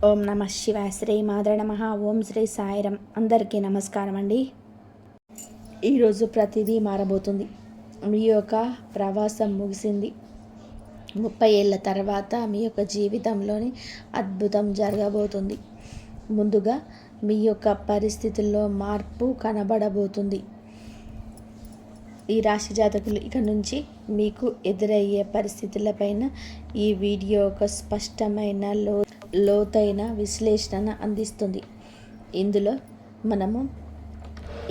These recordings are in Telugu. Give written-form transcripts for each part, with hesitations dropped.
ఓం నమ శివాయ. శ్రీ మాధవ నమ. ఓం శ్రీ సాయిరం. అందరికీ నమస్కారం అండి. ఈరోజు ప్రతిదీ మారబోతుంది. మీ యొక్క ప్రవాసం ముగిసింది. 30 ఏళ్ళ తర్వాత మీ యొక్క జీవితంలోని అద్భుతం జరగబోతుంది. ముందుగా మీ యొక్క పరిస్థితుల్లో మార్పు కనబడబోతుంది. ఈ రాశి జాతకులు ఇక నుంచి మీకు ఎదురయ్యే పరిస్థితులపైన ఈ వీడియో ఒక స్పష్టమైన లోతైన విశ్లేషణ అందిస్తుంది. ఇందులో మనము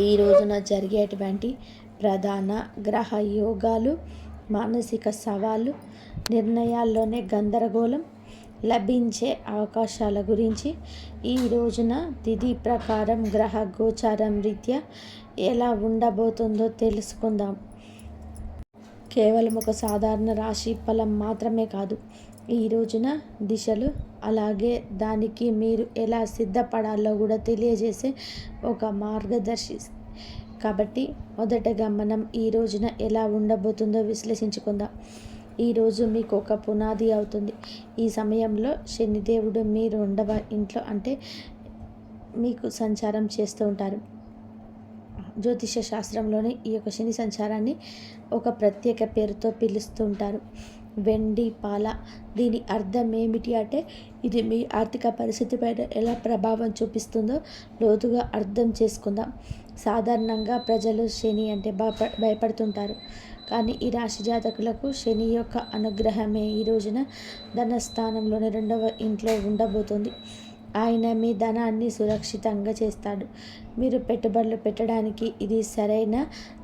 ఈ రోజున జరిగేటువంటి ప్రధాన గ్రహ యోగాలు, మానసిక సవాళ్ళు, నిర్ణయాల్లోనే గందరగోళం, లభించే అవకాశాల గురించి, ఈ రోజున తిథి ప్రకారం గ్రహ గోచారం రీత్యా ఎలా ఉండబోతుందో తెలుసుకుందాం. కేవలం ఒక సాధారణ రాశి ఫలం మాత్రమే కాదు, ఈ రోజున దిశలు, అలాగే దానికి మీరు ఎలా సిద్ధపడాలో కూడా తెలియజేసే ఒక మార్గదర్శి. కాబట్టి మొదటగా మనం ఈ రోజున ఎలా ఉండబోతుందో విశ్లేషించుకుందాం. ఈరోజు మీకు ఒక పునాది అవుతుంది. ఈ సమయంలో శనిదేవుడు మీ 2వ ఇంట్లో అంటే మీకు సంచారం చేస్తూ ఉంటారు. జ్యోతిష శాస్త్రంలోని ఈ యొక్క శని సంచారాన్ని ఒక ప్రత్యేక పేరుతో పిలుస్తూ ఉంటారు, వెండి పాల. దీని అర్థం ఏమిటి అంటే, ఇది మీ ఆర్థిక పరిస్థితిపైన ఎలా ప్రభావం చూపిస్తుందో లోతుగా అర్థం చేసుకుందాం. సాధారణంగా ప్రజలు శని అంటే భయపడుతుంటారు, కానీ ఈ రాశి జాతకులకు శని యొక్క అనుగ్రహమే ఈ రోజున ధనస్థానంలోని 2వ ఇంట్లో ఉండబోతుంది. ఆయన మీ ధనాన్ని సురక్షితంగా చేస్తాడు. మీరు పెట్టుబడులు పెట్టడానికి ఇది సరైన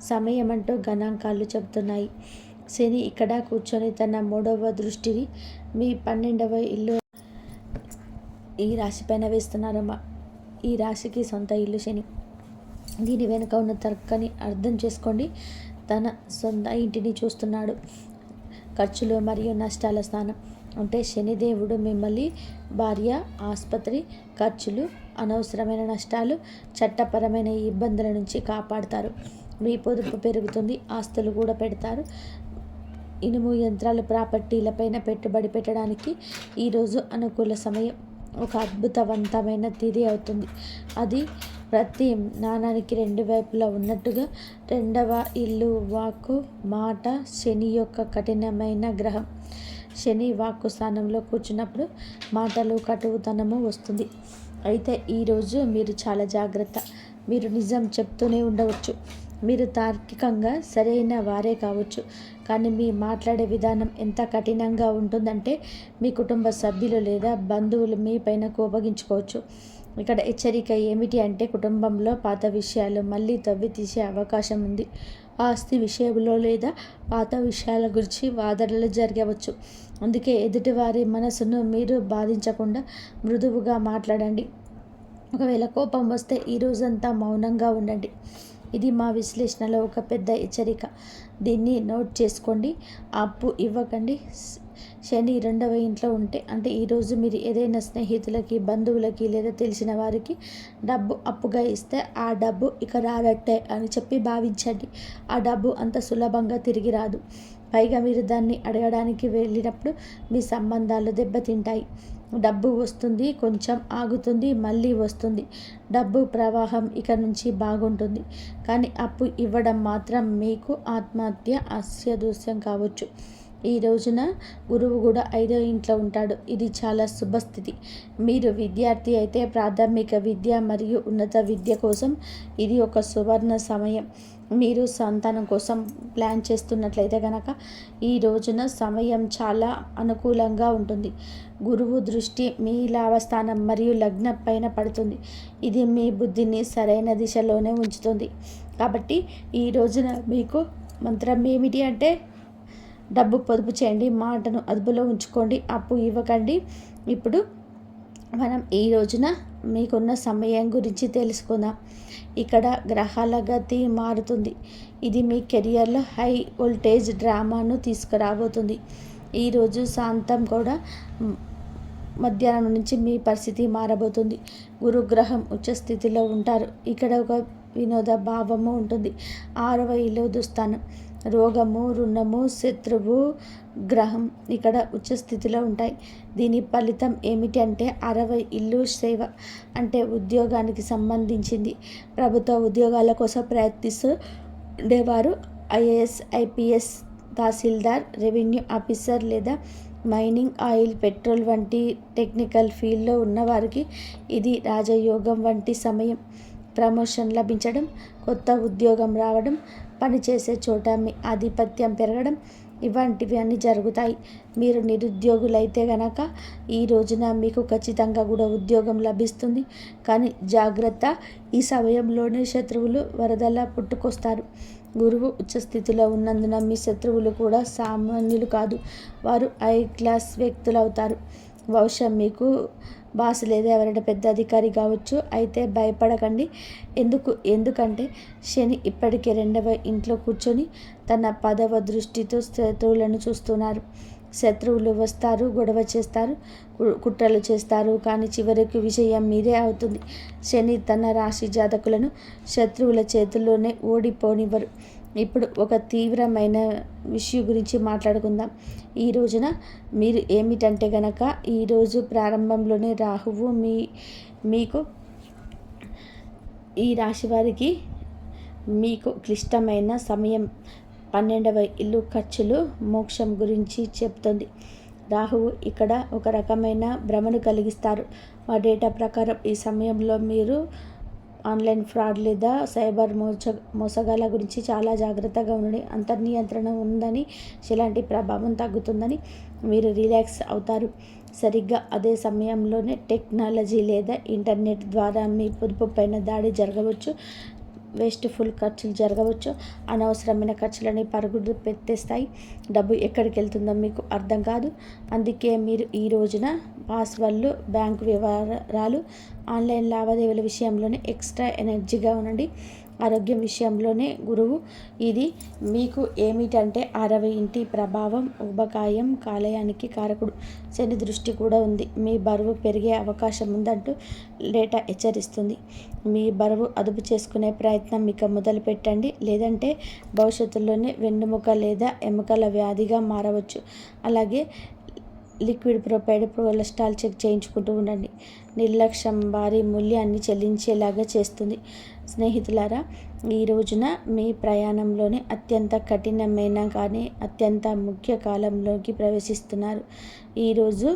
సమయం అంటూ గణాంకాలు చెబుతున్నాయి. శని ఇక్కడ కూర్చొని తన 3వ దృష్టిని మీ 12వ ఇల్లు ఈ రాశిపైన వేస్తున్నారు. ఈ రాశికి సొంత ఇల్లు శని. దీని వెనుక ఉన్న తర్కాన్ని అర్థం చేసుకోండి. తన సొంత ఇంటిని చూస్తున్నాడు. ఖర్చులు మరియు నష్టాల స్థానం అంటే శనిదేవుడు మిమ్మల్ని భార్య, ఆసుపత్రి ఖర్చులు, అనవసరమైన నష్టాలు, చట్టపరమైన ఇబ్బందుల నుంచి కాపాడతారు. మీ పొదుపు పెరుగుతుంది, ఆస్తులు కూడా పెడతారు. ఇనుము, యంత్రాలు, ప్రాపర్టీలపైన పెట్టుబడి పెట్టడానికి ఈరోజు అనుకూల సమయం. ఒక అద్భుతవంతమైన తిథి అవుతుంది. అది ప్రతి నాణానికి 2 వైపులా ఉన్నట్టుగా 2వ ఇల్లు, వాక్కు, మాట. శని యొక్క కఠినమైన గ్రహం. శని వాక్కు స్థానంలో కూర్చున్నప్పుడు మాటలు, కటువుతనము వస్తుంది. అయితే ఈరోజు మీరు చాలా జాగ్రత్త. మీరు నిజం చెప్తూనే ఉండవచ్చు. మీరు తార్కికంగా సరైన వారే కావచ్చు, కానీ మీ మాట్లాడే విధానం ఎంత కఠినంగా ఉంటుందంటే మీ కుటుంబ సభ్యులు లేదా బంధువులు మీ పైన కోపగించుకోవచ్చు. ఇక్కడ హెచ్చరిక ఏమిటి అంటే, కుటుంబంలో పాత విషయాలు మళ్ళీ తవ్వి తీసే అవకాశం ఉంది. ఆస్తి విషయంలో లేదా పాత విషయాల గురించి వాదనలు జరగవచ్చు. అందుకే ఎదుటివారి మనసును మీరు బాధించకుండా మృదువుగా మాట్లాడండి. ఒకవేళ కోపం వస్తే ఈ రోజంతా మౌనంగా ఉండండి. ఇది మా విశ్లేషణలో ఒక పెద్ద హెచ్చరిక. దీన్ని నోట్ చేసుకోండి. అప్పు ఇవ్వకండి. శని 2వ ఇంట్లో ఉంటే అంటే ఈరోజు మీరు ఏదైనా స్నేహితులకి, బంధువులకి లేదా తెలిసిన వారికి డబ్బు అప్పుగా ఇస్తే ఆ డబ్బు ఇక రానట్టే అని చెప్పి భావించండి. ఆ డబ్బు అంత సులభంగా తిరిగి రాదు. పైగా మీరు దాన్ని అడగడానికి వెళ్ళినప్పుడు మీ సంబంధాలు దెబ్బతింటాయి. డబ్బు వస్తుంది, కొంచెం ఆగుతుంది, మళ్ళీ వస్తుంది. డబ్బు ప్రవాహం ఇక నుంచి బాగుంటుంది, కానీ అప్పు ఇవ్వడం మాత్రం మీకు ఆత్మహత్య, అస్యదోషం కావచ్చు. ఈ రోజున గురువు కూడా 5వ ఇంట్లో ఉంటాడు. ఇది చాలా శుభస్థితి. మీరు విద్యార్థి అయితే ప్రాథమిక విద్య మరియు ఉన్నత విద్య కోసం ఇది ఒక సువర్ణ సమయం. మీరు సంతానం కోసం ప్లాన్ చేస్తున్నట్లయితే కనుక ఈ రోజున సమయం చాలా అనుకూలంగా ఉంటుంది. గురువు దృష్టి మీ లాభస్థానం మరియు లగ్నం పైన పడుతుంది. ఇది మీ బుద్ధిని సరైన దిశలోనే ఉంచుతుంది. కాబట్టి ఈ రోజున మీకు మంత్రం ఏమిటి అంటే, డబ్బు పొదుపు చేయండి, మాటను అదుపులో ఉంచుకోండి, అప్పు ఇవ్వకండి. ఇప్పుడు మనం ఈ రోజున మీకున్న సమయం గురించి తెలుసుకుందాం. ఇక్కడ గ్రహాల గతి మారుతుంది. ఇది మీ కెరియర్లో హై వోల్టేజ్ డ్రామాను తీసుకురాబోతుంది. ఈరోజు శాంతం కూడా మధ్యాహ్నం నుంచి మీ పరిస్థితి మారబోతుంది. గురుగ్రహం ఉచ్చ స్థితిలో ఉంటారు. ఇక్కడ ఒక వినోద భావము ఉంటుంది. 6వ ఇల్లు దుస్థానం. రోగము, రుణము, శత్రువు గ్రహం ఇక్కడ ఉచ్చ స్థితిలో ఉంటాయి. దీని ఫలితం ఏమిటి అంటే 60 ఇల్లు సేవ అంటే ఉద్యోగానికి సంబంధించింది. ప్రభుత్వ ఉద్యోగాల కోసం ప్రయత్నిస్తూ ఉండేవారు, ఐఏఎస్, ఐపీఎస్, తహసీల్దార్, రెవెన్యూ ఆఫీసర్ లేదా మైనింగ్, ఆయిల్, పెట్రోల్ వంటి టెక్నికల్ ఫీల్డ్లో ఉన్నవారికి ఇది రాజయోగం వంటి సమయం. ప్రమోషన్ లభించడం, కొత్త ఉద్యోగం రావడం, పనిచేసే చోట మీ ఆధిపత్యం పెరగడం ఇలాంటివి అన్నీ జరుగుతాయి. మీరు నిరుద్యోగులైతే గనక ఈ రోజున మీకు ఖచ్చితంగా కూడా ఉద్యోగం లభిస్తుంది. కానీ జాగ్రత్త, ఈ సమయంలోనే శత్రువులు వరదలా పుట్టుకొస్తారు. గురువు ఉచ్చస్థితిలో ఉన్నందున మీ శత్రువులు కూడా సామాన్యులు కాదు, వారు హై క్లాస్ వ్యక్తులు అవుతారు. బహుశా మీకు బాస్ లేదా ఎవరైనా పెద్ద అధికారి కావచ్చు. అయితే భయపడకండి. ఎందుకంటే శని ఇప్పటికే 2వ ఇంట్లో కూర్చొని తన 10వ దృష్టితో శత్రువులను చూస్తున్నారు. శత్రువులు వస్తారు, గొడవ చేస్తారు, కుట్రలు చేస్తారు, కానీ చివరికి విజయం మీదే అవుతుంది. శని తన రాశి జాతకులను శత్రువుల చేతుల్లోనే ఓడిపోనివ్వరు. ఇప్పుడు ఒక తీవ్రమైన విషయం గురించి మాట్లాడుకుందాం. ఈ రోజున మీరు ఏమిటంటే గనక ఈరోజు ప్రారంభంలోనే రాహువు మీకు ఈ రాశి వారికి మీకు క్లిష్టమైన సమయం. 12వ ఇల్లు ఖర్చులు, మోక్షం గురించి చెప్తుంది. రాహువు ఇక్కడ ఒక రకమైన భ్రమను కలిగిస్తారు. మా డేటా ప్రకారం ఈ సమయంలో మీరు ఆన్లైన్ ఫ్రాడ్ లేదా సైబర్ మోసగాల గురించి చాలా జాగ్రత్తగా ఉండండి. అంతర్నియంత్రణ ఉందని, ఎలాంటి ప్రభావం తగ్గుతుందని మీరు రిలాక్స్ అవుతారు. సరిగ్గా అదే సమయంలోనే టెక్నాలజీ లేదా ఇంటర్నెట్ ద్వారా మీ పొదుపు పైన దాడి జరగవచ్చు. వేస్ట్ఫుల్ ఖర్చులు జరగవచ్చు. అనవసరమైన ఖర్చులని పరుగులు పెట్టేస్తాయి. డబ్బు ఎక్కడికి వెళ్తుందో మీకు అర్థం కాదు. అందుకే మీరు ఈ రోజున పాస్వర్డ్లు, బ్యాంకు వ్యవహారాలు, ఆన్లైన్ లావాదేవీల విషయంలోనే ఎక్స్ట్రా ఎనర్జీగా ఉండండి. ఆరోగ్యం విషయంలోనే గురువు ఇది మీకు ఏమిటంటే 60 ఇంటి ప్రభావం, ఉబకాయం, కాలేయానికి కారకుడు. శని దృష్టి కూడా ఉంది. మీ బరువు పెరిగే అవకాశం ఉందంటూ డేటా హెచ్చరిస్తుంది. మీ బరువు అదుపు చేసుకునే ప్రయత్నం ఇక మొదలు పెట్టండి. లేదంటే భవిష్యత్తులోనే వెన్నుముక లేదా ఎముకల వ్యాధిగా మారవచ్చు. అలాగే లిక్విడ్ ప్రొవైడ్ కొలెస్ట్రాల్ చెక్ చేయించుకుంటూ ఉండండి. నిర్లక్ష్యం భారీ మూల్యాన్ని చెల్లించేలాగా చేస్తుంది. స్నేహితులారా, ఈ రోజున మీ ప్రయాణంలోనే అత్యంత కఠినమైన కానీ అత్యంత ముఖ్య కాలంలోకి ప్రవేశిస్తున్నారు. ఈరోజు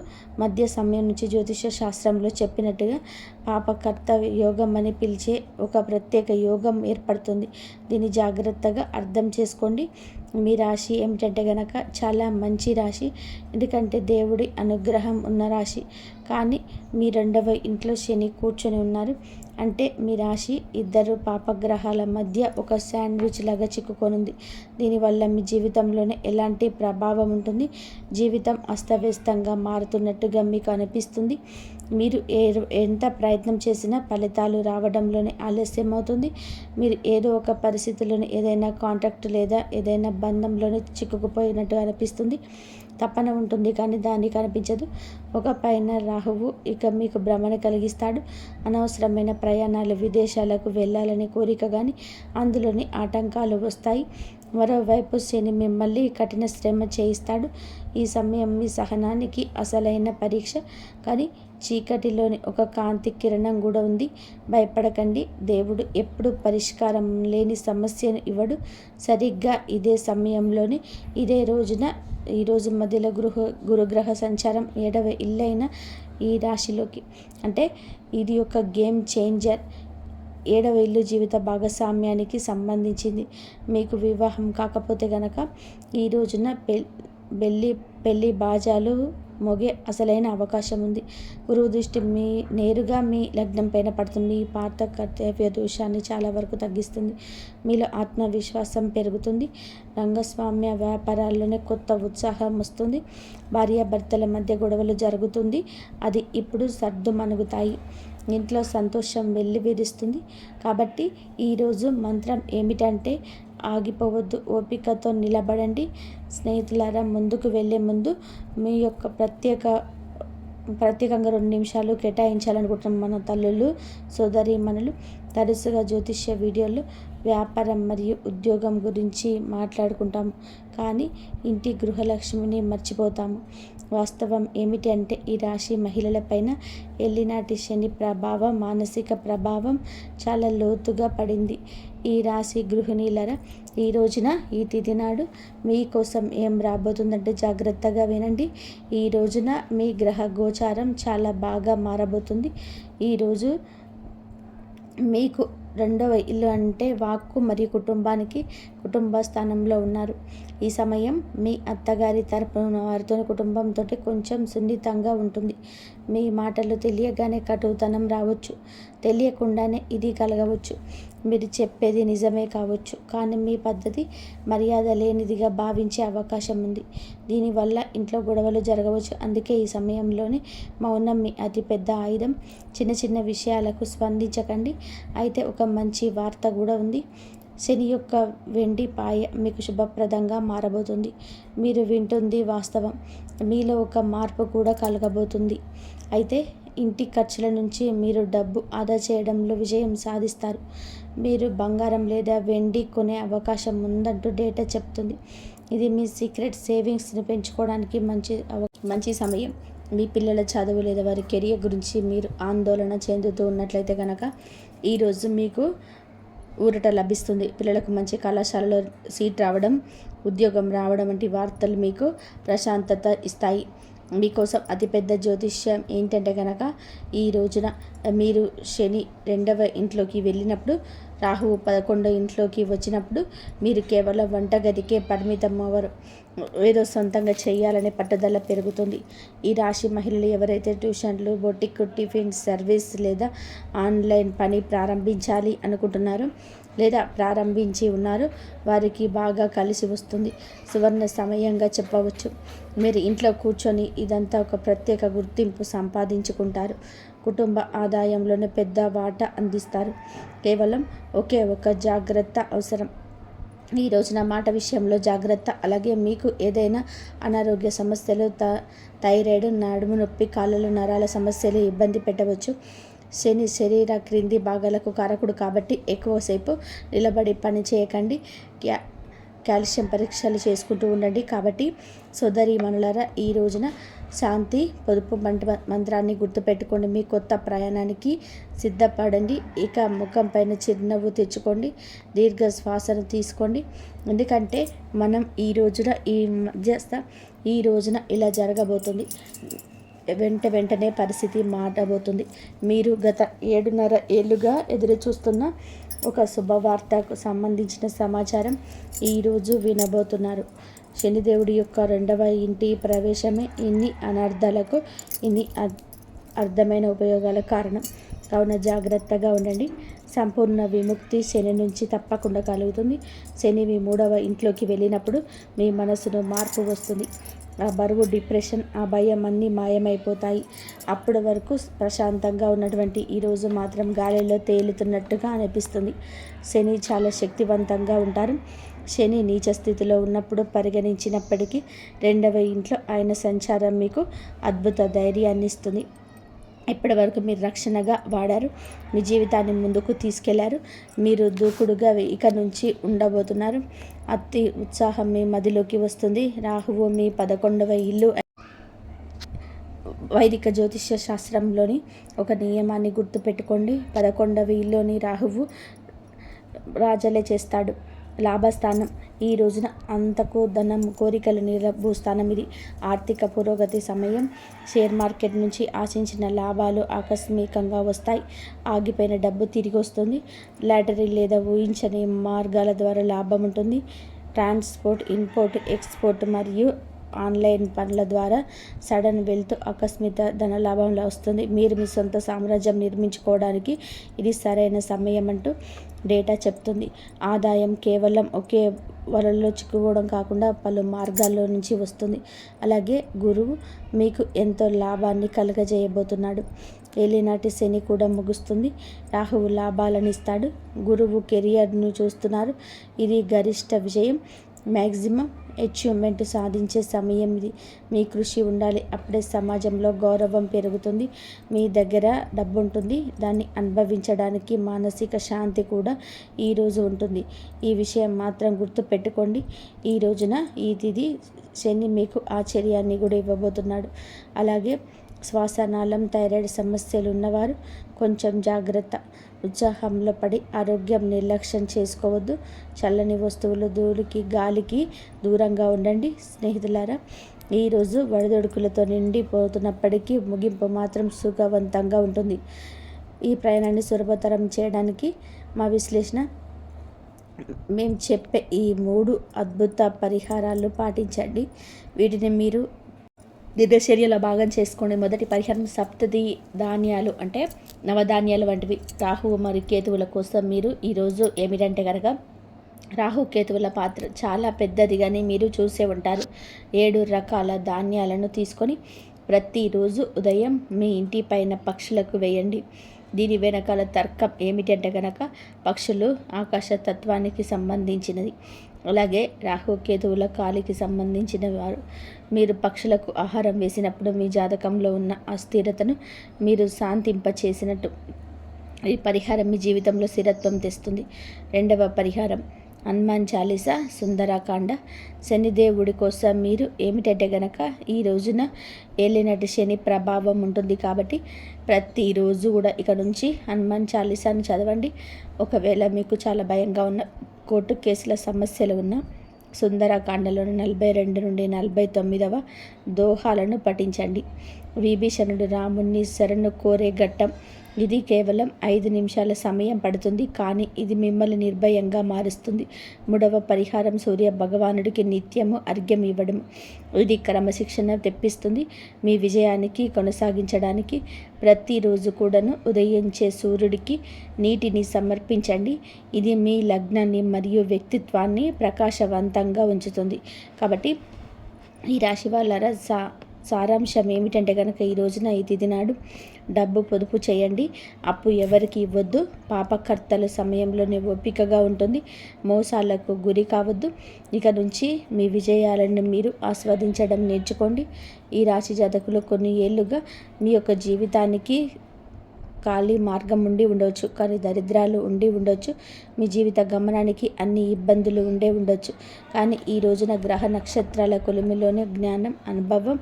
మధ్య సమయం నుంచి జ్యోతిష శాస్త్రంలో చెప్పినట్టుగా పాపకర్త యోగం అని పిలిచే ఒక ప్రత్యేక యోగం ఏర్పడుతుంది. దీన్ని జాగ్రత్తగా అర్థం చేసుకోండి. మీ రాశి ఏమిటంటే గనక చాలా మంచి రాశి, ఎందుకంటే దేవుడి అనుగ్రహం ఉన్న రాశి. కానీ మీ 2వ ఇంట్లో శని కూర్చొని ఉన్నారు అంటే మీ రాశి 2 పాపగ్రహాల మధ్య ఒక శాండ్విచ్ లాగా చిక్కుకొనుంది. దీనివల్ల మీ జీవితంలోనే ఎలాంటి ప్రభావం ఉంటుంది? జీవితం అస్తవ్యస్తంగా మారుతున్నట్టుగా మీకు అనిపిస్తుంది. మీరు ఎంత ప్రయత్నం చేసినా ఫలితాలు రావడంలోనే ఆలస్యం అవుతుంది. మీరు ఏదో ఒక పరిస్థితిలోనే ఏదైనా కాంట్రాక్ట్ లేదా ఏదైనా బంధంలోనే చిక్కుకుపోయినట్టు అనిపిస్తుంది. తపన ఉంటుంది కానీ దాన్ని కనిపించదు. ఒక పైన రాహువు ఇక మీకు భ్రమణ కలిగిస్తాడు. అనవసరమైన ప్రయాణాలు, విదేశాలకు వెళ్ళాలనే కోరిక కానీ అందులోని ఆటంకాలు వస్తాయి. మరోవైపు శని మిమ్మల్ని కఠిన శ్రమ చేయిస్తాడు. ఈ సమయం మీ సహనానికి అసలైన పరీక్ష. కానీ చీకటిలోని ఒక కాంతి కిరణం కూడా ఉంది. భయపడకండి. దేవుడు ఎప్పుడు పరిష్కారం లేని సమస్యను ఇవ్వడు. సరిగ్గా ఇదే సమయంలోనే ఇదే రోజున ఈరోజు మధ్యలో గురుగ్రహ సంచారం 7వ ఇల్లైన ఈ రాశిలోకి, అంటే ఇది ఒక గేమ్ చేంజర్. 7వ ఇల్లు జీవిత భాగస్వామ్యానికి సంబంధించింది. మీకు వివాహం కాకపోతే గనక ఈ రోజున పెళ్ళి బాజాలు మోగే అసలైన అవకాశం ఉంది. గురువు దృష్టి నేరుగా మీ లగ్నం పైన పడుతుంది. మీ పాత కర్తవ్య దోషాన్ని చాలా వరకు తగ్గిస్తుంది. మీలో ఆత్మవిశ్వాసం పెరుగుతుంది. రంగస్వామ్య వ్యాపారాల్లోనే కొత్త ఉత్సాహం వస్తుంది. భార్యాభర్తల మధ్య గొడవలు జరుగుతుంది, అది ఇప్పుడు సర్దుమణుగుతాయి. ఇంట్లో సంతోషం వెల్లివిరుస్తుంది. కాబట్టి ఈరోజు మంత్రం ఏమిటంటే ఆగిపోవద్దు, ఓపికతో నిలబడండి. స్నేహితులారా, ముందుకు వెళ్ళే ముందు మీ యొక్క ప్రత్యేకంగా 2 నిమిషాలు కేటాయించాలనుకుంటున్నాం. మన తల్లులు, సోదరీమణులు తరచుగా జ్యోతిష్య వీడియోలు వ్యాపారం మరియు ఉద్యోగం గురించి మాట్లాడుకుంటాము, కానీ ఇంటి గృహలక్ష్మిని మర్చిపోతాము. వాస్తవం ఏమిటి అంటే ఈ రాశి మహిళలపైన ఏలినాటి శని ప్రభావం, మానసిక ప్రభావం చాలా లోతుగా పడింది. ఈ రాశి గృహిణీలరా, ఈ రోజున ఈ తిథి నాడు మీకోసం ఏం రాబోతుందంటే జాగ్రత్తగా వినండి. ఈ రోజున మీ గ్రహ గోచారం చాలా బాగా మారబోతుంది. ఈరోజు మీకు రెండవ ఇల్లు అంటే వాక్కు మరియు కుటుంబ స్థానంలో ఉన్నారు. ఈ సమయం మీ అత్తగారి తరపున వారితో కుటుంబంతో కొంచెం సున్నితంగా ఉంటుంది. మీ మాటలు తెలియగానే కటుతనం రావచ్చు, తెలియకుండానే ఇది కలగవచ్చు. మీరు చెప్పేది నిజమే కావచ్చు, కానీ మీ పద్ధతి మర్యాద లేనిదిగా భావించే అవకాశం ఉంది. దీనివల్ల ఇంట్లో గొడవలు జరగవచ్చు. అందుకే ఈ సమయంలోనే మౌనం మీ అతిపెద్ద ఆయుధం. చిన్న చిన్న విషయాలకు స్పందించకండి. అయితే ఒక మంచి వార్త కూడా ఉంది. శని యొక్క వెండి పాయ మీకు శుభప్రదంగా మారబోతుంది. మీరు వింటుంది వాస్తవం. మీలో ఒక మార్పు కూడా కలగబోతుంది. అయితే ఇంటి ఖర్చుల నుంచి మీరు డబ్బు ఆదా చేయడంలో విజయం సాధిస్తారు. మీరు బంగారం లేదా వెండి కొనే అవకాశం ఉందంటూ డేటా చెప్తుంది. ఇది మీ సీక్రెట్ సేవింగ్స్ని పెంచుకోవడానికి మంచి సమయం. మీ పిల్లల చదువు లేదా వారి కెరియర్ గురించి మీరు ఆందోళన చెందుతూ ఉన్నట్లయితే కనుక ఈరోజు మీకు ఊరట లభిస్తుంది. పిల్లలకు మంచి కళాశాలలో సీట్ రావడం, ఉద్యోగం రావడం వంటి వార్తలు మీకు ప్రశాంతత ఇస్తాయి. మీకోసం అతిపెద్ద జ్యోతిష్యం ఏంటంటే కనుక ఈ రోజున మీరు శని 2వ ఇంట్లోకి వెళ్ళినప్పుడు, రాహువు 11వ ఇంట్లోకి వచ్చినప్పుడు మీరు కేవలం వంటగదికే పరిమితం అవ్వరు. ఏదో సొంతంగా చేయాలనే పట్టుదల పెరుగుతుంది. ఈ రాశి మహిళలు ఎవరైతే ట్యూషన్లు, బొటిక్, టిఫిన్ సర్వీస్ లేదా ఆన్లైన్ పని ప్రారంభించాలి అనుకుంటున్నారో లేదా ప్రారంభించి ఉన్నారు, వారికి బాగా కలిసి వస్తుంది. సువర్ణ సమయంగా చెప్పవచ్చు. మీరు ఇంట్లో కూర్చొని ఇదంతా ఒక ప్రత్యేక గుర్తింపు సంపాదించుకుంటారు. కుటుంబ ఆదాయంలోనే పెద్ద వాటా అందిస్తారు. కేవలం ఒకే ఒక జాగ్రత్త అవసరం. ఈ రోజున మాట విషయంలో జాగ్రత్త. అలాగే మీకు ఏదైనా అనారోగ్య సమస్యలు, థైరాయిడ్, నడుము నొప్పి, కాళ్ళలో నరాల సమస్యలు ఇబ్బంది పెట్టవచ్చు. శని శరీర క్రింది భాగాలకు కారకుడు కాబట్టి ఎక్కువసేపు నిలబడి పని చేయకండి. కాల్షియం పరీక్షలు చేసుకుంటూ ఉండండి. కాబట్టి సోదరీమణులారా, ఈ రోజున శాంతి పొదుపు మంత్రాన్ని గుర్తుపెట్టుకోండి. మీ కొత్త ప్రయాణానికి సిద్ధపడండి. ఇక ముఖం పైన చిరునవ్వు తెచ్చుకోండి. దీర్ఘ శ్వాసను తీసుకోండి. ఎందుకంటే మనం ఈ రోజున ఇలా జరగబోతుంది. వెంటనే పరిస్థితి మారబోతుంది. మీరు గత 7.5 ఏళ్ళుగా ఎదురు చూస్తున్న ఒక శుభవార్తకు సంబంధించిన సమాచారం ఈరోజు వినబోతున్నారు. శనిదేవుడి యొక్క 2వ ఇంటి ప్రవేశమే ఇన్ని అనర్థాలకు, ఇన్ని అర్థమైన ఉపయోగాలకు కారణం. కావున జాగ్రత్తగా ఉండండి. సంపూర్ణ విముక్తి శని నుంచి తప్పకుండా కలుగుతుంది. శని మీ 3వ ఇంట్లోకి వెళ్ళినప్పుడు మీ మనసులో మార్పు వస్తుంది. ఆ బరువు, డిప్రెషన్, ఆ భయం అన్నీ మాయమైపోతాయి. అప్పటి వరకు ప్రశాంతంగా ఉన్నటువంటి ఈరోజు మాత్రం గాలిలో తేలుతున్నట్టుగా అనిపిస్తుంది. శని చాలా శక్తివంతంగా ఉంటారు. శని నీచ స్థితిలో ఉన్నప్పుడు పరిగణించినప్పటికీ 2వ ఇంట్లో ఆయన సంచారం మీకు అద్భుత ధైర్యాన్ని ఇస్తుంది. ఇప్పటి వరకు మీరు రక్షణగా వాడారు. మీ జీవితాన్ని ముందుకు తీసుకెళ్లారు. మీరు దూకుడుగా ఇక నుంచి ఉండబోతున్నారు. అతి ఉత్సాహం మీ మదిలోకి వస్తుంది. రాహువు మీ 11వ ఇల్లు. వైదిక జ్యోతిష్య శాస్త్రంలోని ఒక నియమాన్ని గుర్తుపెట్టుకోండి. 11వ ఇల్లుని రాహువు రాజలే చేస్తాడు. లాభస్థానం. ఈ రోజున అంతకు ధనం, కోరికలు నిలబు స్థానం ఇది. ఆర్థిక పురోగతి సమయం. షేర్ మార్కెట్ నుంచి ఆశించిన లాభాలు ఆకస్మికంగా వస్తాయి. ఆగిపోయిన డబ్బు తిరిగి వస్తుంది. లాటరీ లేదా ఊహించని మార్గాల ద్వారా లాభం ఉంటుంది. ట్రాన్స్పోర్ట్, ఇంపోర్ట్, ఎక్స్పోర్ట్ మరియు ఆన్లైన్ పనుల ద్వారా సడన్ వెల్త్, ఆకస్మిక ధనలాభంలో వస్తుంది. మీరు మీ సొంత సామ్రాజ్యం నిర్మించుకోవడానికి ఇది సరైన సమయం అంటూ డేటా చెప్తుంది. ఆదాయం కేవలం ఒకే వలలో చిక్కుకోవడం కాకుండా పలు మార్గాల్లో నుంచి వస్తుంది. అలాగే గురువు మీకు ఎంతో లాభాన్ని కలుగజేయబోతున్నాడు. ఏలినాటి శని కూడా ముగుస్తుంది. రాహువు లాభాలను ఇస్తాడు. గురువు కెరియర్ను చూస్తున్నారు. ఇది గరిష్ట విజయం. మ్యాక్సిమం అచీవ్మెంట్ సాధించే సమయం ఇది. మీ కృషి ఉండాలి, అప్పుడే సమాజంలో గౌరవం పెరుగుతుంది. మీ దగ్గర డబ్బు ఉంటుంది, దాన్ని అనుభవించడానికి మానసిక శాంతి కూడా ఈరోజు ఉంటుంది. ఈ విషయం మాత్రం గుర్తుపెట్టుకోండి. ఈ రోజున ఈ తిథి శని మీకు ఆశ్చర్యాన్ని కూడా ఇవ్వబోతున్నాడు. అలాగే శ్వాసనాళం థైరాయిడ్ సమస్యలు ఉన్నవారు కొంచెం జాగ్రత్త. ఉత్సాహంలో పడి ఆరోగ్యం నిర్లక్ష్యం చేసుకోవద్దు. చల్లని వస్తువులు, ధూళికి, గాలికి దూరంగా ఉండండి. స్నేహితులారా, ఈరోజు వడిదొడుకులతో నిండిపోతున్నప్పటికీ ముగింపు మాత్రం సుఖవంతంగా ఉంటుంది. ఈ ప్రయాణాన్ని సులభతరం చేయడానికి మా విశ్లేషణ, మేము చెప్పే ఈ 3 అద్భుత పరిహారాలు పాటించండి. వీటిని మీరు దినచర్యలో భాగం చేసుకోండి. మొదటి పరిహారం సప్తది ధాన్యాలు అంటే నవధాన్యాలు వంటివి. రాహువు మరియు కేతువుల కోసం మీరు ఈరోజు ఏమిటంటే కనుక, రాహు కేతువుల పాత్ర చాలా పెద్దదిగానే మీరు చూసే ఉంటారు. 7 రకాల ధాన్యాలను తీసుకొని ప్రతిరోజు ఉదయం మీ ఇంటి పైన పక్షులకు వేయండి. దీని వెనకాల తర్కం ఏమిటంటే కనుక, పక్షులు ఆకాశ తత్వానికి సంబంధించినది. అలాగే రాహుకేతువుల కాలికి సంబంధించిన వారు. మీరు పక్షులకు ఆహారం వేసినప్పుడు మీ జాతకంలో ఉన్న అస్థిరతను మీరు శాంతింపచేసినట్టు. ఈ పరిహారం మీ జీవితంలో స్థిరత్వం తెస్తుంది. రెండవ పరిహారం హనుమాన్ చాలీసా సుందరకాండ. శనిదేవుడి కోసం మీరు ఏమిటంటే గనక, ఈ రోజున ఏలినటి శని ప్రభావం ఉంటుంది కాబట్టి ప్రతిరోజు కూడా ఇక నుంచి హనుమాన్ చాలీసాను చదవండి. ఒకవేళ మీకు చాలా భయంగా ఉన్న, కోర్టు కేసుల సమస్యలు ఉన్న, సుందరకాండలోని 42 నుండి 49వ దోహాలను పఠించండి. విభీషణుడు రాముణ్ణి శరణు కోరే ఘట్టం ఇది. కేవలం 5 నిమిషాల సమయం పడుతుంది, కానీ ఇది మిమ్మల్ని నిర్భయంగా మారుస్తుంది. 3వ పరిహారం సూర్య భగవానుడికి నిత్యము అర్ఘ్యం ఇవ్వడం. ఇది క్రమశిక్షణ తెప్పిస్తుంది. మీ విజయానికి కొనసాగించడానికి ప్రతిరోజు కూడాను ఉదయించే సూర్యుడికి నీటిని సమర్పించండి. ఇది మీ లగ్నాన్ని మరియు వ్యక్తిత్వాన్ని ప్రకాశవంతంగా ఉంచుతుంది. కాబట్టి ఈ రాశి వాళ్ళ సారాంశం ఏమిటంటే కనుక, ఈ రోజున ఈ తిథి నాడు డబ్బు పొదుపు చేయండి. అప్పు ఎవరికి ఇవ్వద్దు. పాపకర్తల సమయంలోనే ఓపికగా ఉంటుంది. మోసాలకు గురి కావద్దు. ఇక నుంచి మీ విజయాలను మీరు ఆస్వాదించడం నేర్చుకోండి. ఈ రాశి జాతకులు కొన్ని ఏళ్ళుగా మీ యొక్క జీవితానికి ఖాళీ మార్గం ఉండి ఉండవచ్చు, కానీ దరిద్రాలు ఉండి ఉండొచ్చు. మీ జీవిత గమనానికి అన్ని ఇబ్బందులు ఉండొచ్చు. కానీ ఈ రోజున గ్రహ నక్షత్రాల కొలిమిలోనే జ్ఞానం, అనుభవం,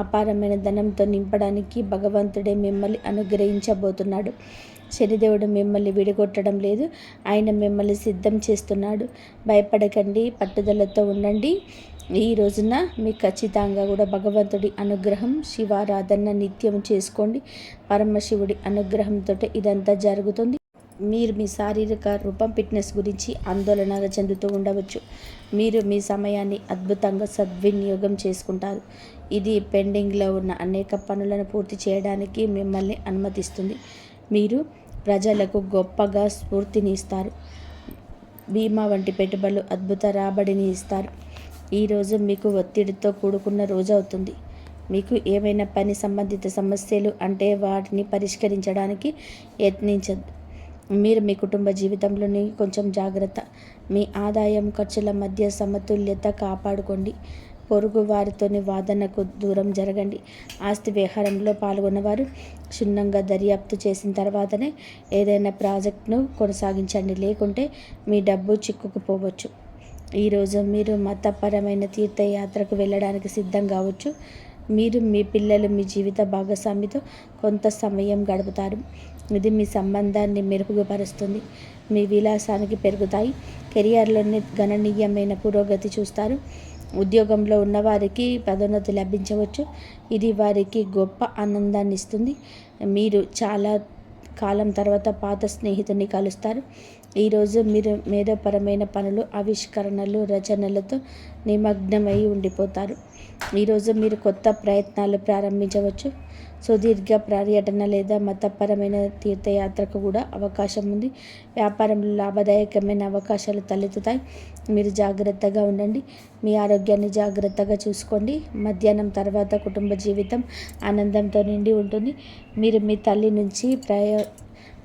అపారమైన ధనంతో నింపడానికి భగవంతుడే మిమ్మల్ని అనుగ్రహించబోతున్నాడు. శనిదేవుడు మిమ్మల్ని విడగొట్టడం లేదు, ఆయన మిమ్మల్ని సిద్ధం చేస్తున్నాడు. భయపడకండి, పట్టుదలతో ఉండండి. ఈ రోజున మీకు ఖచ్చితంగా కూడా భగవంతుడి అనుగ్రహం, శివారాధన నిత్యం చేసుకోండి. పరమశివుడి అనుగ్రహంతో ఇదంతా జరుగుతుంది. మీరు మీ శారీరక రూపం, ఫిట్నెస్ గురించి ఆందోళన చెందుతూ ఉండవచ్చు. మీరు మీ సమయాన్ని అద్భుతంగా సద్వినియోగం చేసుకుంటారు. ఇది పెండింగ్లో ఉన్న అనేక పనులను పూర్తి చేయడానికి మిమ్మల్ని అనుమతిస్తుంది. మీరు ప్రజలకు గొప్పగా స్ఫూర్తిని ఇస్తారు. బీమా వంటి పెట్టుబడులు అద్భుత రాబడిని ఇస్తారు. ఈరోజు మీకు ఒత్తిడితో కూడుకున్న రోజు అవుతుంది. మీకు ఏమైనా పని సంబంధిత సమస్యలు అంటే వాటిని పరిష్కరించడానికి యత్నించద్దు. మీరు మీ కుటుంబ జీవితంలోని కొంచెం జాగ్రత్త. మీ ఆదాయం ఖర్చుల మధ్య సమతుల్యత కాపాడుకోండి. పొరుగు వారితోని వాదనకు దూరం జరగండి. ఆస్తి వ్యవహారంలో పాల్గొన్నవారు క్షుణ్ణంగా దర్యాప్తు చేసిన తర్వాతనే ఏదైనా ప్రాజెక్టును కొనసాగించండి, లేకుంటే మీ డబ్బు చిక్కుకుపోవచ్చు. ఈరోజు మీరు మతపరమైన తీర్థయాత్రకు వెళ్ళడానికి సిద్ధం కావచ్చు. మీరు మీ పిల్లలు మీ జీవిత భాగస్వామితో కొంత సమయం గడుపుతారు. ఇది మీ సంబంధాన్ని మెరుగుపరుస్తుంది. మీ విలాసానికి పెరుగుతాయి. కెరియర్లోని గణనీయమైన పురోగతి చూస్తారు. ఉద్యోగంలో ఉన్నవారికి పదోన్నతి లభించవచ్చు. ఇది వారికి గొప్ప ఆనందాన్ని ఇస్తుంది. మీరు చాలా కాలం తర్వాత పాత స్నేహితుని కలుస్తారు. ఈరోజు మీరు మేధోపరమైన పనులు, ఆవిష్కరణలు, రచనలతో నిమగ్నమై ఉండిపోతారు. ఈరోజు మీరు కొత్త ప్రయత్నాలు ప్రారంభించవచ్చు. సుదీర్ఘ పర్యటన లేదా మతపరమైన తీర్థయాత్రకు కూడా అవకాశం ఉంది. వ్యాపారంలో లాభదాయకమైన అవకాశాలు తలెత్తుతాయి. మీరు జాగ్రత్తగా ఉండండి. మీ ఆరోగ్యాన్ని జాగ్రత్తగా చూసుకోండి. మధ్యాహ్నం తర్వాత కుటుంబ జీవితం ఆనందంతో నిండి ఉంటుంది. మీరు మీ తల్లి నుంచి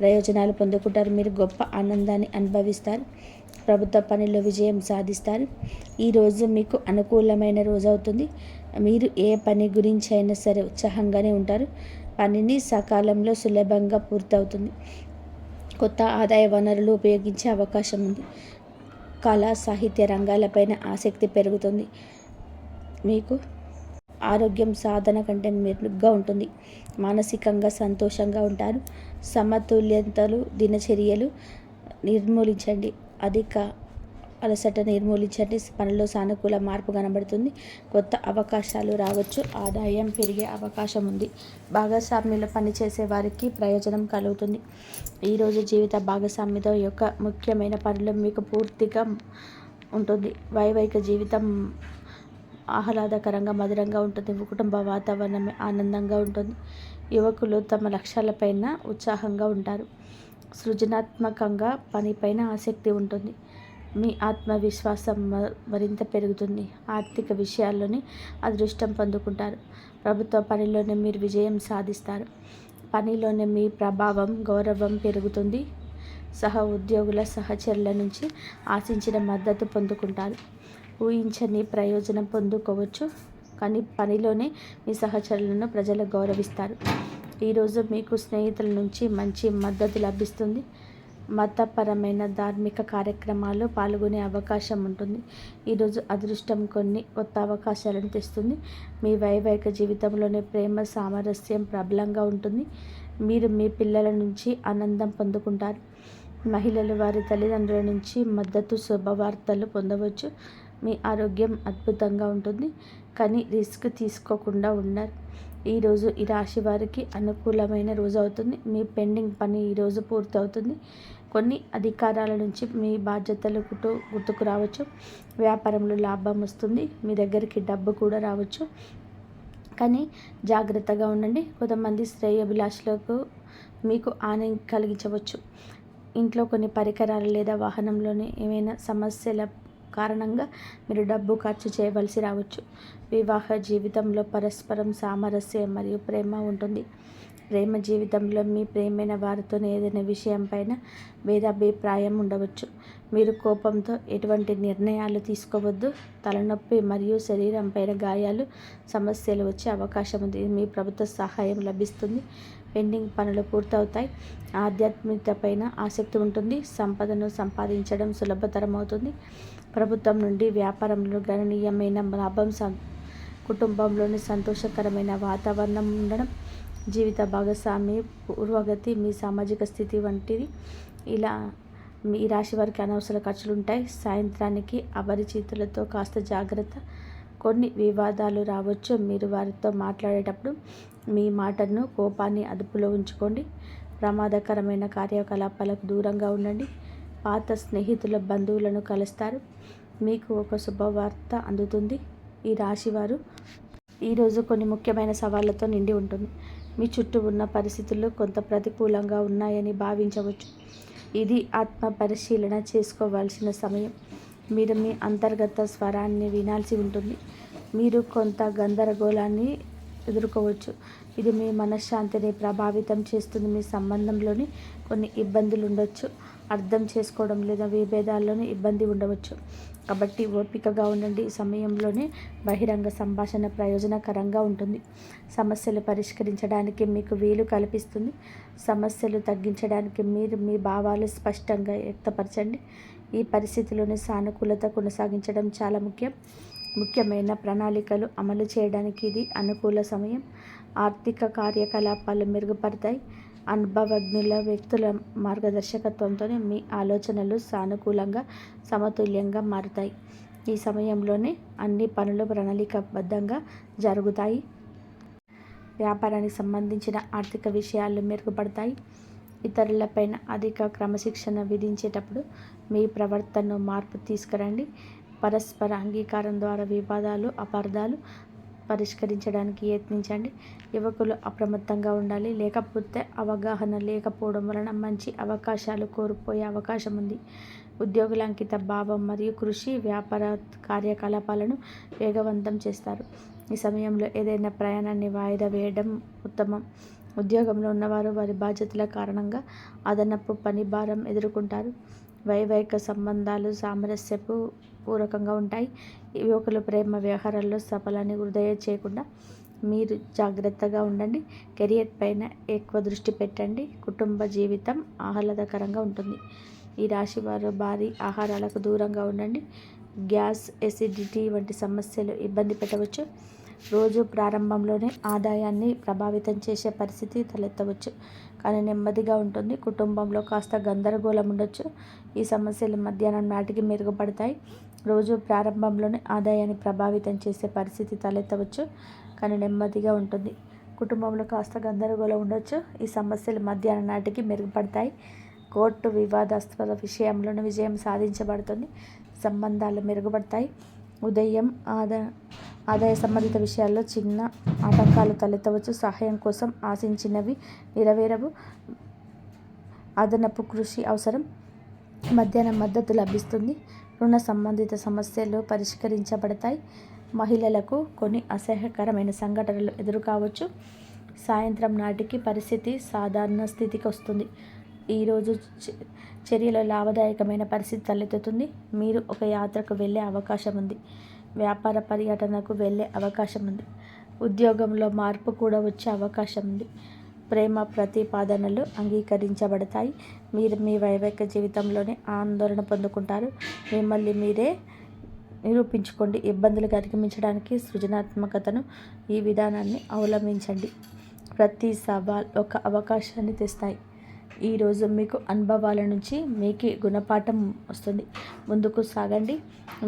ప్రయోజనాలు పొందుకుంటారు. మీరు గొప్ప ఆనందాన్ని అనుభవిస్తారు. ప్రభుత్వ పనిలో విజయం సాధిస్తారు. ఈరోజు మీకు అనుకూలమైన రోజు అవుతుంది. మీరు ఏ పని గురించి అయినా సరే ఉత్సాహంగానే ఉంటారు. పనిని సకాలంలో సులభంగా పూర్తవుతుంది. కొత్త ఆదాయ వనరులు ఉపయోగించే అవకాశం ఉంది. కళా సాహిత్య రంగాలపైన ఆసక్తి పెరుగుతుంది. మీకు ఆరోగ్యం సాధన కంటే మెరుగ్గా ఉంటుంది. మానసికంగా సంతోషంగా ఉంటారు. సమతుల్యతలు దినచర్యలు నిర్మూలించండి. అధిక అలసట నిర్మూలించండి. పనిలో సానుకూల మార్పు కనబడుతుంది. కొత్త అవకాశాలు రావచ్చు. ఆదాయం పెరిగే అవకాశం ఉంది. భాగస్వామ్యంలో పనిచేసే వారికి ప్రయోజనం కలుగుతుంది. ఈరోజు జీవిత భాగస్వామ్యత యొక్క ముఖ్యమైన పనులు మీకు పూర్తిగా ఉంటుంది. వైవాహిక జీవితం ఆహ్లాదకరంగా మధురంగా ఉంటుంది. కుటుంబ వాతావరణం ఆనందంగా ఉంటుంది. యువకులు తమ లక్ష్యాలపైన ఉత్సాహంగా ఉంటారు. సృజనాత్మకంగా పనిపైన ఆసక్తి ఉంటుంది. మీ ఆత్మవిశ్వాసం మరింత పెరుగుతుంది. ఆర్థిక విషయాల్లోని అదృష్టం పొందుకుంటారు. ప్రభుత్వ పనిలోనే మీరు విజయం సాధిస్తారు. పనిలోనే మీ ప్రభావం గౌరవం పెరుగుతుంది. సహ ఉద్యోగుల సహచరుల నుంచి ఆశించిన మద్దతు పొందుకుంటారు. ఊహించని ప్రయోజనం పొందుకోవచ్చు. కానీ పనిలోనే మీ సహచరులను ప్రజలు గౌరవిస్తారు. ఈరోజు మీకు స్నేహితుల నుంచి మంచి మద్దతు లభిస్తుంది. మతపరమైన ధార్మిక కార్యక్రమాల్లో పాల్గొనే అవకాశం ఉంటుంది. ఈరోజు అదృష్టం కొన్ని కొత్త అవకాశాలను తెస్తుంది. మీ వైవాహిక జీవితంలోని ప్రేమ సామరస్యం ప్రబలంగా ఉంటుంది. మీరు మీ పిల్లల నుంచి ఆనందం పొందుకుంటారు. మహిళలు వారి తల్లిదండ్రుల నుంచి మద్దతు శుభవార్తలు పొందవచ్చు. మీ ఆరోగ్యం అద్భుతంగా ఉంటుంది. కానీ రిస్క్ తీసుకోకుండా ఉన్నారు. ఈరోజు ఈ రాశి వారికి అనుకూలమైన రోజు అవుతుంది. మీ పెండింగ్ పని ఈరోజు పూర్తవుతుంది. కొన్ని అధికారాల నుంచి మీ బాధ్యతలు గుర్తుకు రావచ్చు. వ్యాపారంలో లాభం వస్తుంది. మీ దగ్గరికి డబ్బు కూడా రావచ్చు. కానీ జాగ్రత్తగా ఉండండి. కొంతమంది శ్రేయోభిలాషులకు మీకు హాని కలిగించవచ్చు. ఇంట్లో కొన్ని పరికరాలు లేదా వాహనంలోని ఏమైనా సమస్యల కారణంగా మీరు డబ్బు ఖర్చు చేయవలసి రావచ్చు. వివాహ జీవితంలో పరస్పరం సామరస్యం మరియు ప్రేమ ఉంటుంది. ప్రేమ జీవితంలో మీ ప్రేమైన వారితో ఏదైనా విషయంపైన భేదాభిప్రాయం ఉండవచ్చు. మీరు కోపంతో ఎటువంటి నిర్ణయాలు తీసుకోవద్దు. తలనొప్పి మరియు శరీరంపైన గాయాలు సమస్యలు వచ్చే అవకాశం ఉంది. మీ ప్రభుత్వ సహాయం లభిస్తుంది. పెండింగ్ పనులు పూర్తవుతాయి. ఆధ్యాత్మికతపైన ఆసక్తి ఉంటుంది. సంపదను సంపాదించడం సులభతరం అవుతుంది. ప్రభుత్వం నుండి వ్యాపారంలో గణనీయమైన లాభం, కుటుంబంలోని సంతోషకరమైన వాతావరణం ఉండడం, జీవిత భాగస్వామి పూర్వగతి, మీ సామాజిక స్థితి వంటిది. ఇలా మీ రాశి వారికి అనవసర ఖర్చులు ఉంటాయి. సాయంత్రానికి అపరిచితులతో కాస్త జాగ్రత్త. కొన్ని వివాదాలు రావచ్చు. మీరు వారితో మాట్లాడేటప్పుడు మీ మాటను కోపాన్ని అదుపులో ఉంచుకోండి. ప్రమాదకరమైన కార్యకలాపాలకు దూరంగా ఉండండి. పాత స్నేహితుల బంధువులను కలుస్తారు. మీకు ఒక శుభవార్త అందుతుంది. ఈ రాశివారు ఈరోజు కొన్ని ముఖ్యమైన సవాళ్లతో నిండి ఉంటుంది. మీ చుట్టూ ఉన్న పరిస్థితులు కొంత ప్రతికూలంగా ఉన్నాయని భావించవచ్చు. ఇది ఆత్మ పరిశీలన చేసుకోవాల్సిన సమయం. మీరు మీ అంతర్గత స్వరాన్ని వినాల్సి ఉంటుంది. మీరు కొంత గందరగోళాన్ని ఎదుర్కోవచ్చు. ఇది మీ మనశ్శాంతిని ప్రభావితం చేస్తుంది. మీ సంబంధంలోని కొన్ని ఇబ్బందులు ఉండవచ్చు. అర్థం చేసుకోవడం లేదా విభేదాల్లోని ఇబ్బంది ఉండవచ్చు. కాబట్టి ఓపికగా ఉండండి. ఈ సమయంలోనే బహిరంగ సంభాషణ ప్రయోజనకరంగా ఉంటుంది. సమస్యలు పరిష్కరించడానికి మీకు వీలు కల్పిస్తుంది. సమస్యలు తగ్గించడానికి మీరు మీ భావాలు స్పష్టంగా వ్యక్తపరచండి. ఈ పరిస్థితిలోని సానుకూలత కొనసాగించడం చాలా ముఖ్యం. ముఖ్యమైన ప్రణాళికలు అమలు చేయడానికి ఇది అనుకూల సమయం. ఆర్థిక కార్యకలాపాలు మెరుగుపడతాయి. అనుభవజ్ఞుల వ్యక్తుల మార్గదర్శకత్వంతో మీ ఆలోచనలు సానుకూలంగా సమతుల్యంగా మారుతాయి. ఈ సమయంలోనే అన్ని పనులు ప్రణాళికాబద్ధంగా జరుగుతాయి. వ్యాపారానికి సంబంధించిన ఆర్థిక విషయాలు మెరుగుపడతాయి. ఇతరులపైన అధిక క్రమశిక్షణ విధించేటప్పుడు మీ ప్రవర్తనలో మార్పు తీసుకురండి. పరస్పర అంగీకారం ద్వారా వివాదాలు, అపార్థాలు పరిష్కరించడానికి యత్నించండి. యువకులు అప్రమత్తంగా ఉండాలి. లేకపోతే అవగాహన లేకపోవడం వలన మంచి అవకాశాలు కోల్పోయే అవకాశం ఉంది. ఉద్యోగుల అంకిత భావం మరియు కృషి వ్యాపార కార్యకలాపాలను వేగవంతం చేస్తారు. ఈ సమయంలో ఏదైనా ప్రయాణాన్ని వాయిదా వేయడం ఉత్తమం. ఉద్యోగంలో ఉన్నవారు వారి బాధ్యతల కారణంగా అదనపు పని భారం ఎదుర్కొంటారు. వైవాహిక సంబంధాలు సామరస్యపు పూర్వకంగా ఉంటాయి. యువకులు ప్రేమ వ్యవహారాల్లో సఫలాన్ని వృధా చేయకుండా మీరు జాగ్రత్తగా ఉండండి. కెరియర్ పైన ఎక్కువ దృష్టి పెట్టండి. కుటుంబ జీవితం ఆహ్లాదకరంగా ఉంటుంది. ఈ రాశి వారు భారీ ఆహారాలకు దూరంగా ఉండండి. గ్యాస్, ఎసిడిటీ వంటి సమస్యలు ఇబ్బంది పెట్టవచ్చు. రోజు ప్రారంభంలోనే ఆదాయాన్ని ప్రభావితం చేసే పరిస్థితి తలెత్తవచ్చు, కానీ నెమ్మదిగా ఉంటుంది. కుటుంబంలో కాస్త గందరగోళం ఉండొచ్చు. ఈ సమస్యలు మధ్యాహ్నం నాటికి మెరుగుపడతాయి. రోజు ప్రారంభంలోనే ఆదాయాన్ని ప్రభావితం చేసే పరిస్థితి తలెత్తవచ్చు, కానీ నెమ్మదిగా ఉంటుంది. కుటుంబంలో కాస్త గందరగోళం ఉండొచ్చు. ఈ సమస్యలు మధ్యాహ్నం నాటికి మెరుగుపడతాయి. కోర్టు వివాదాస్పద విషయంలోనూ విజయం సాధించబడుతుంది. సంబంధాలు మెరుగుపడతాయి. ఉదయం ఆదాయ సంబంధిత విషయాల్లో చిన్న ఆటంకాలు తలెత్తవచ్చు. సహాయం కోసం ఆశించినవి నెరవేరవు. అదనపు కృషి అవసరం. మధ్యాహ్నం మద్దతు లభిస్తుంది. రుణ సంబంధిత సమస్యలు పరిష్కరించబడతాయి. మహిళలకు కొన్ని అసహ్యకరమైన సంఘటనలు ఎదురుకావచ్చు. సాయంత్రం నాటికి పరిస్థితి సాధారణ స్థితికి వస్తుంది. ఈరోజు చర్యలో లాభదాయకమైన పరిస్థితి తలెత్తుతుంది. మీరు ఒక యాత్రకు వెళ్ళే అవకాశం ఉంది. వ్యాపార పర్యటనకు వెళ్ళే అవకాశం ఉంది. ఉద్యోగంలో మార్పు కూడా వచ్చే అవకాశం ఉంది. ప్రేమ ప్రతిపాదనలు అంగీకరించబడతాయి. మీరు మీ వైవాహిక జీవితంలోనే ఆందోళన పొందుకుంటారు. మిమ్మల్ని మీరే నిరూపించుకోండి. ఇబ్బందులు అధిగమించడానికి సృజనాత్మకతను ఈ విధానాన్ని అవలంబించండి. ప్రతి సవాల్ ఒక అవకాశాన్ని తెస్తాయి. ఈరోజు మీకు అనుభవాల నుంచి మీకు గుణపాఠం వస్తుంది. ముందుకు సాగండి.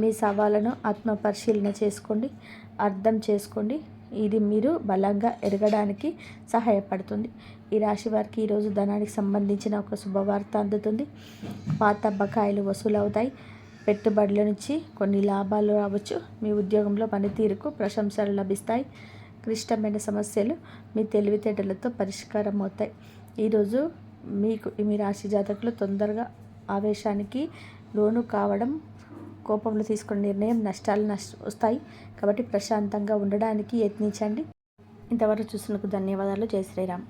మీ సవాళ్ళను ఆత్మపరిశీలన చేసుకోండి, అర్థం చేసుకోండి. ఇది మీరు బలంగా ఎదగడానికి సహాయపడుతుంది. ఈ రాశి వారికి ఈరోజు ధనానికి సంబంధించిన ఒక శుభవార్త అందుతుంది. పాత బకాయిలు వసూలవుతాయి. పెట్టుబడుల నుంచి కొన్ని లాభాలు రావచ్చు. మీ ఉద్యోగంలో పనితీరుకు ప్రశంసలు లభిస్తాయి. క్లిష్టమైన సమస్యలు మీ తెలివితేటలతో పరిష్కారం అవుతాయి. ఈరోజు మీకు మీ రాశి జాతకులు తొందరగా ఆవేశానికి లోను కావడం, కోపంలో తీసుకునే నిర్ణయం నష్టాలు వస్తాయి. కాబట్టి ప్రశాంతంగా ఉండడానికి యత్నించండి. ఇంతవరకు చూసినందుకు ధన్యవాదాలు. జై శ్రీరామ్.